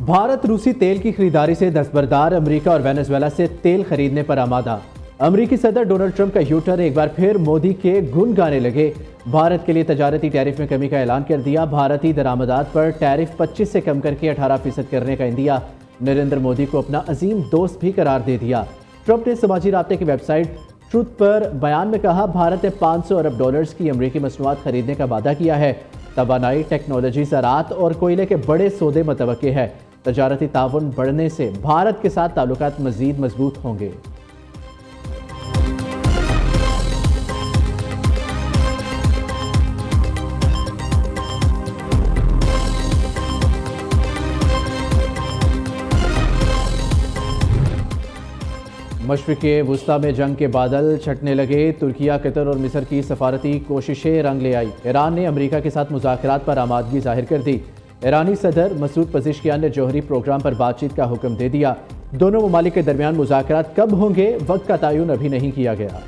भारत रूसी तेल की खरीदारी से दस्तबरदार, अमेरिका और वेनेजुएला से तेल खरीदने पर आमादा। अमेरिकी सदर डोनाल्ड ट्रंप का यूटर्न, एक बार फिर मोदी के गुण गाने लगे। भारत के लिए तजारती टैरिफ में कमी का ऐलान कर दिया। भारतीय दरामदात पर टैरिफ 25 से कम करके 18% करने का इंदिया। नरेंद्र मोदी को अपना अजीम दोस्त भी करार दे दिया। ट्रंप ने समाजी राब्ते की वेबसाइट ट्रूथ पर बयान में कहा, भारत ने 500 अरब डॉलर्स की अमेरिकी मसनूआत खरीदने का वादा किया है। तवानाई, टेक्नोलॉजी, ज़राअत और कोयले के बड़े सौदे मुतवक्के हैं। तजारती ताउन बढ़ने से भारत के साथ ताल्लुकात मजीद मजबूत होंगे। मशरिक़े वुस्ता में जंग के बादल छटने लगे। तुर्किया, कतर और मिस्र की सफारती कोशिशें रंग ले आई। ईरान ने अमेरिका के साथ मुज़ाकरात पर आमादगी जाहिर कर दी। ईरानी सदर मसूद पज़ेश्कियान ने जौहरी प्रोग्राम पर बातचीत का हुक्म दे दिया। दोनों ममालिक के दरमियान मुज़ाकरात कब होंगे, वक्त का तयन अभी नहीं किया गया।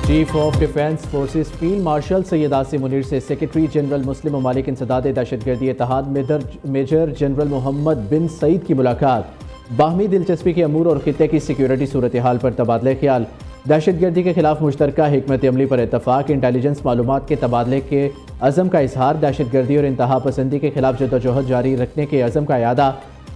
Chief of defence forces field marshal Syed Asim Munir से सेक्रेटरी जनरल मुस्लिम ममालिक इंसदाद दहशतगर्दी इत्तेहाद मेजर जनरल मोहम्मद बिन सईद की मुलाकात। बाहमी दिलचस्पी के अमूर और खित्ते की सिक्योरिटी सूरत हाल पर तबादले ख्याल। दहशतगर्दी के खिलाफ मुश्तरका हिकमत अमली पर इतफाक। इंटेलिजेंस मालूमात के तबादले के अज़म का इजहार। दहशतगर्दी और इंतहा पसंदी के खिलाफ जद्दोजहद जारी रखने के अज़म का यादा।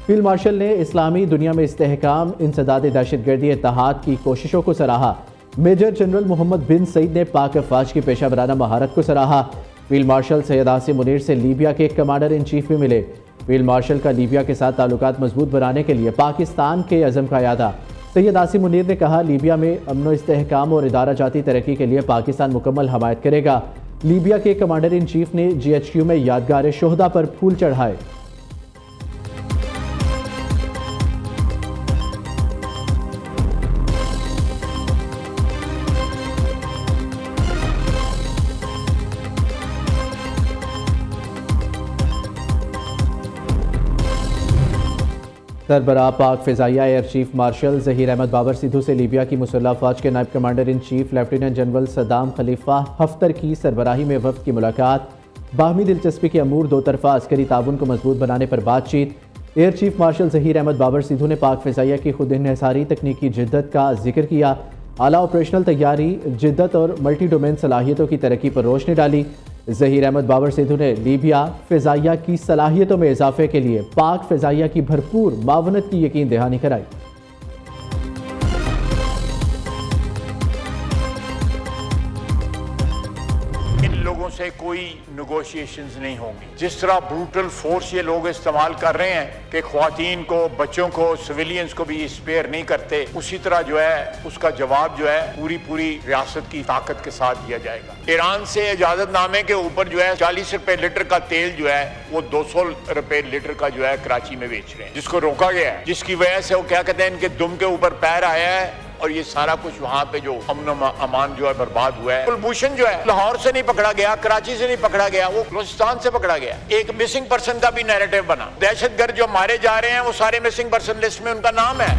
फील्ड मार्शल ने इस्लामी दुनिया में इस्तेहकाम, इंसदाद दहशतगर्दी इत्तेहाद की कोशिशों को सराहा। मेजर जनरल मोहम्मद बिन सईद ने पाक अफवाज की पेशा वराना महारत को सराहा। फील्ड मार्शल सैयद आसिम मुनीर से लीबिया के कमांडर इन चीफ भी मिले। फील्ड मार्शल का लीबिया के साथ ताल्लुकात मजबूत बनाने के लिए पाकिस्तान के अज़म का यादा। सैयद आसिम मुनीर ने कहा, लीबिया में अमन इस्तेहकाम और इदारा जाती तरक्की के लिए पाकिस्तान मुकम्मल हमायत करेगा। लीबिया के कमांडर इन चीफ ने GHQ में यादगार शोहदा पर फूल चढ़ाए। सरबराह पाक फ़िज़ाइया air chief marshal Zaheer Ahmed Babar Sidhu से लीबिया की मुसल्लह अफ़वाज के नायब commander in chief lieutenant general Saddam Khalifa Haftar की सरबराही में वफ़द की मुलाकात। बाहमी दिलचस्पी के अमूर, दो तरफ़ा अस्करी ताउन को मजबूत बनाने पर बातचीत। Air chief marshal Zaheer Ahmed Babar Sidhu ने पाक फ़िज़ाइया की खुद इन्हिसारी तकनीकी जिद्दत का जिक्र किया। आला ऑपरेशनल तैयारी, जिद्दत और मल्टी डोमेन सलाहियतों की तरक्की पर रोशनी डाली। ज़हीर अहमद बाबर सिद्धू ने लीबिया फ़िज़ाइया की सलाहियतों में इजाफे के लिए पाक फ़िज़ाइया की भरपूर मावनत की यकीन दहानी कराई। लोगों से कोई नेगोशिएशंस नहीं होंगी। जिस तरह ब्रूटल फोर्स ये लोग इस्तेमाल कर रहे हैं कि ख्वातीन को, बच्चों को, सिविलियंस को भी स्पेयर नहीं करते, उसी तरह जो है उसका जवाब जो है पूरी रियासत की ताकत के साथ दिया जाएगा। ईरान से इजाजतनामे के ऊपर जो है 40 रुपए लीटर का तेल जो है वो 200 रुपए लीटर का जो है कराची में बेच रहे हैं, जिसको रोका गया है, जिसकी वजह से वो क्या कहते हैं इनके दुम के ऊपर पैर आया है और ये सारा कुछ वहाँ पे जो अमन अमान जो है बर्बाद हुआ है। कुलभूषण जो है लाहौर से नहीं पकड़ा गया, कराची से नहीं पकड़ा गया, वो बलूचिस्तान से पकड़ा गया। एक मिसिंग पर्सन का भी नैरेटिव बना। दहशतगर्द जो मारे जा रहे हैं वो सारे मिसिंग पर्सन लिस्ट में उनका नाम है।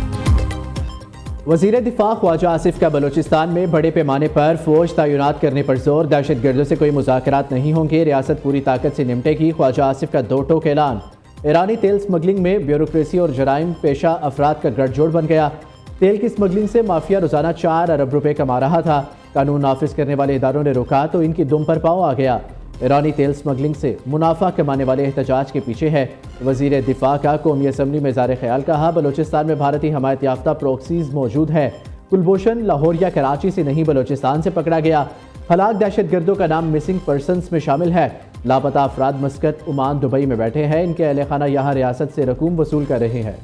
वज़ीर दिफा ख्वाजा आसिफ का बलूचिस्तान में बड़े पैमाने पर फौज तैनात करने पर जोर। दहशतगर्दों से कोई मुज़ाकरात नहीं होंगे, रियासत पूरी ताकत से निपटेगी। ख्वाजा आसिफ का दो टोक ऐलान। ईरानी तेल स्मगलिंग में ब्यूरोक्रेसी और जराइम पेशा अफराद का गठजोड़ बन गया। तेल की स्मगलिंग से माफिया रोजाना 4 अरब रुपए कमा रहा था। कानून नाफिज करने वाले इदारों ने रोका तो इनकी दुम पर पाँव आ गया। ईरानी तेल स्मगलिंग से मुनाफा कमाने वाले एहतजाज के पीछे है। वज़ीर दिफा का कौमी असम्बली में ज़ाहिर ख्याल कहा, बलूचिस्तान में भारतीय हमायत याफ्ता प्रोक्सीज मौजूद है। कुलभूषण लाहौर या कराची से नहीं बलूचिस्तान से पकड़ा गया। हलाक दहशतगर्दों का नाम मिसिंग पर्सनस में शामिल है। लापता अफराद मस्कत, ओमान, दुबई में बैठे हैं। इनके अहल खाना यहाँ रियासत से रकूम वसूल कर रहे हैं।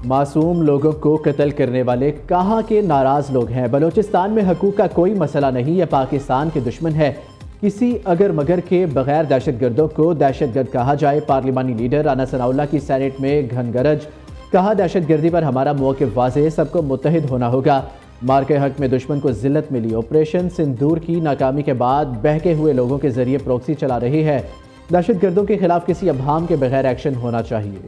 मासूम लोगों को कत्ल करने वाले कहाँ के नाराज लोग हैं। बलूचिस्तान में हकूक का कोई मसला नहीं, यह पाकिस्तान के दुश्मन है। किसी अगर मगर के बगैर दहशतगर्दों को दहशतगर्द कहा जाए। पार्लिमानी लीडर राना सनाउल्लाह की सेनेट में घनगरज। कहा, दहशतगर्दी पर हमारा मौक़िफ़ वाज़ेह, सबको मुत्तहिद होना होगा। मार के हक में दुश्मन को जिल्लत मिली। ऑपरेशन सिंदूर की नाकामी के बाद बहके हुए लोगों के जरिए प्रॉक्सी चला रही है। दहशतगर्दों के खिलाफ किसी अबहाम के बगैर एक्शन होना चाहिए।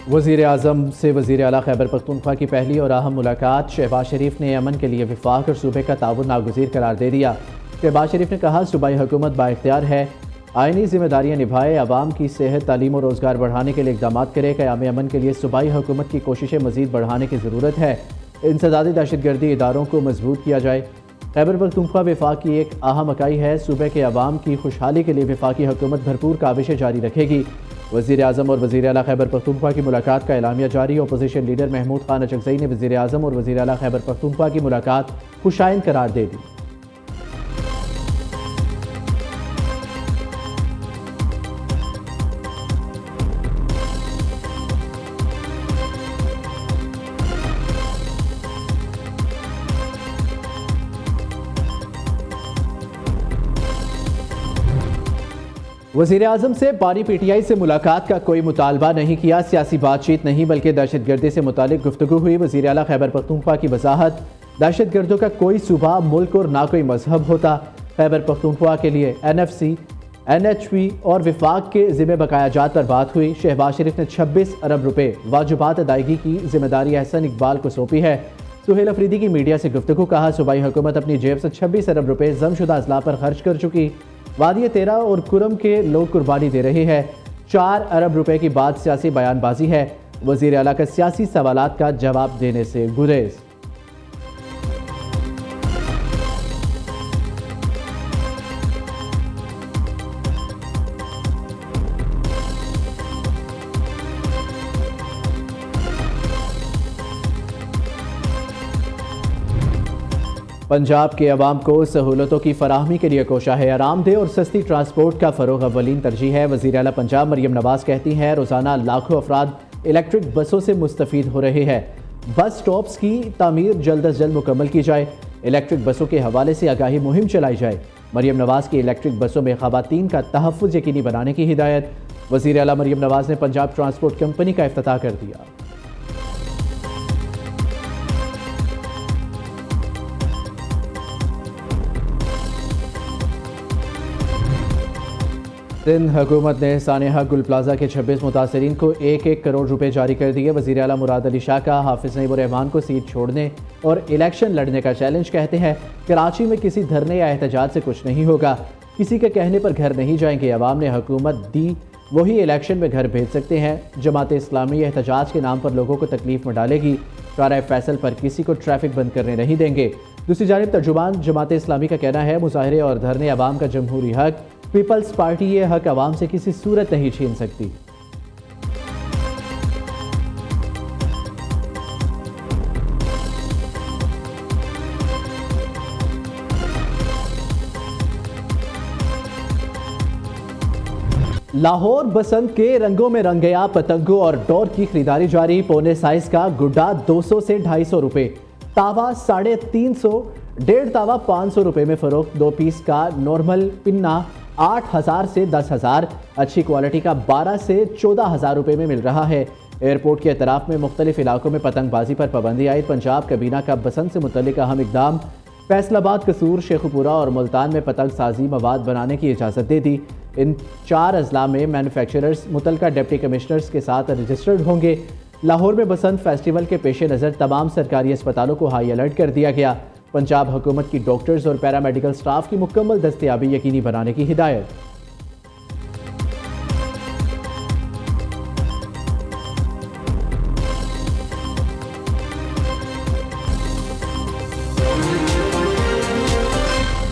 वज़ीर आज़म से वज़ीर आला खैबर पख्तूनख्वा की पहली और अहम मुलाकात। शहबाज शरीफ ने अमन के लिए वफाक और सूबे का ताउन नागुज़ीर करार दे दिया। शहबाज शरीफ ने कहा, सूबाई हुकूमत बाइख्तियार है, आइनी जिम्मेदारियाँ निभाए, आवाम की सेहत, तालीम और रोज़गार बढ़ाने के लिए इक़दाम करे। क़याम अमन के लिए सूबाई हुकूमत की कोशिशें मज़ीद बढ़ाने की ज़रूरत है। इंसदादी दहशतगर्दी इदारों को मजबूत किया जाए। खैबर पख्तूनख्वा वफाक की एक अहम इकाई है। सूबे के अवाम की खुशहाली के लिए वफाकी हुकूमत भरपूर काविशें जारी रखेगी। वज़ीर आज़म और वज़ीर आला खैबर पख्तूनख्वा की मुलाकात का एलामिया जारी। अपोजिशन लीडर महमूद खान अचकज़ई ने वज़ीर आज़म और वज़ीर आला खैबर पख्तूनख्वा की मुलाकात खुशाइंद करार दे दी। वज़ीर आज़म से बानी पीटीआई से मुलाकात का कोई मुतालबा नहीं किया, सियासी बातचीत नहीं बल्कि दहशतगर्दी से मुतालिक गुफ्तगू हुई। वज़ीर आला खैबर पख्तूनख्वा की वजाहत, दहशतगर्दों का कोई सूबा, मुल्क और ना कोई मजहब होता। खैबर पख्तूनख्वा के लिए NFC, NHP और विफाक के ज़िम्मे बकाया जात पर बात हुई। शहबाज शरीफ ने 26 अरब रुपए वाजिबात अदायगी की जिम्मेदारी एहसन इकबाल को सौंपी है। सुहेल अफरीदी की मीडिया से गुफ्तगू, कहा, सूबाई हुकूमत अपनी जेब से 26 अरब रुपए जमशुदा अजला पर खर्च कर चुकी। वादी तेरा और कुरम के लोग कुर्बानी दे रहे हैं। 4 अरब रुपए की बात सियासी बयानबाजी है। वज़ीर आला का सियासी सवालात का जवाब देने से गुरेज। पंजाब के अवाम को सहूलतों की फराहमी के लिए कोशा है। आरामदेह और सस्ती ट्रांसपोर्ट का फ़रोग़ अव्वलीन तरजीह है। वज़ीर आला पंजाब मरियम नवाज़ कहती हैं, रोज़ाना लाखों अफराद इलेक्ट्रिक बसों से मुस्तफ़ीद हो रहे हैं। बस स्टॉप्स की तामीर जल्द अज जल्द मुकम्मल की जाए। इलेक्ट्रिक बसों के हवाले से आगाही मुहिम चलाई जाए। मरियम नवाज़ की इलेक्ट्रिक बसों में ख़वातीन का तहफ़्फ़ुज़ यकीनी बनाने की हिदायत। वज़ीर आला मरियम नवाज़ ने पंजाब ट्रांसपोर्ट कंपनी का इफ्तिताह कर दिया। सिंध हुकूमत ने सानेहा गुल प्लाजा के 26 मुतासरीन को 1-1 करोड़ रुपए जारी कर दिए। वज़ीर आला मुराद अली शाह का हाफिज़ नईमुर रहमान को सीट छोड़ने और इलेक्शन लड़ने का चैलेंज, कहते हैं कराची में किसी धरने या एहतजाज से कुछ नहीं होगा, किसी के कहने पर घर नहीं जाएंगे। अवाम ने हुकूमत दी, वही इलेक्शन में घर भेज सकते हैं। जमात इस्लामी एहतजाज के नाम पर लोगों को तकलीफ में डालेगी। शारा फैसल पर किसी को ट्रैफिक बंद करने नहीं देंगे। दूसरी जानिब तर्जुमान जमात इस्लामी का कहना है, मुजाहरे और धरने अवाम का जमहूरी हक, पीपल्स पार्टी ये हक अवाम से किसी सूरत नहीं छीन सकती। लाहौर बसंत के रंगों में रंग गया, पतंगों और डोर की खरीदारी जारी। पौने साइज का गुड्डा 200 से 250 रुपए, तावा 350, 1.5 तावा 500 रुपए में फरोख्त। 2 पीस का नॉर्मल पिन्ना 8,000 से 10,000, अच्छी क्वालिटी का 12 से 14,000 रुपए में मिल रहा है। एयरपोर्ट के अतराफ में मुख्तलिफ इलाकों में पतंगबाजी पर पाबंदी आई। पंजाब कबीना का बसंत से मुतल्लिक अहम इकदाम, फैसलाबाद, कसूर, शेखुपुरा और मुल्तान में पतंग साजी मवाद बनाने की इजाज़त दे दी। इन 4 अजला में मैन्युफैक्चरर्स मुतलका डिप्टी कमिश्नर्स के साथ रजिस्टर्ड होंगे। लाहौर में बसंत फेस्टिवल के पेश नज़र तमाम सरकारी अस्पतालों को हाई अलर्ट कर दिया गया। पंजाब हुकूमत की डॉक्टर्स और पैरामेडिकल स्टाफ की मुकम्मल दस्तयाबी यकीनी बनाने की हिदायत।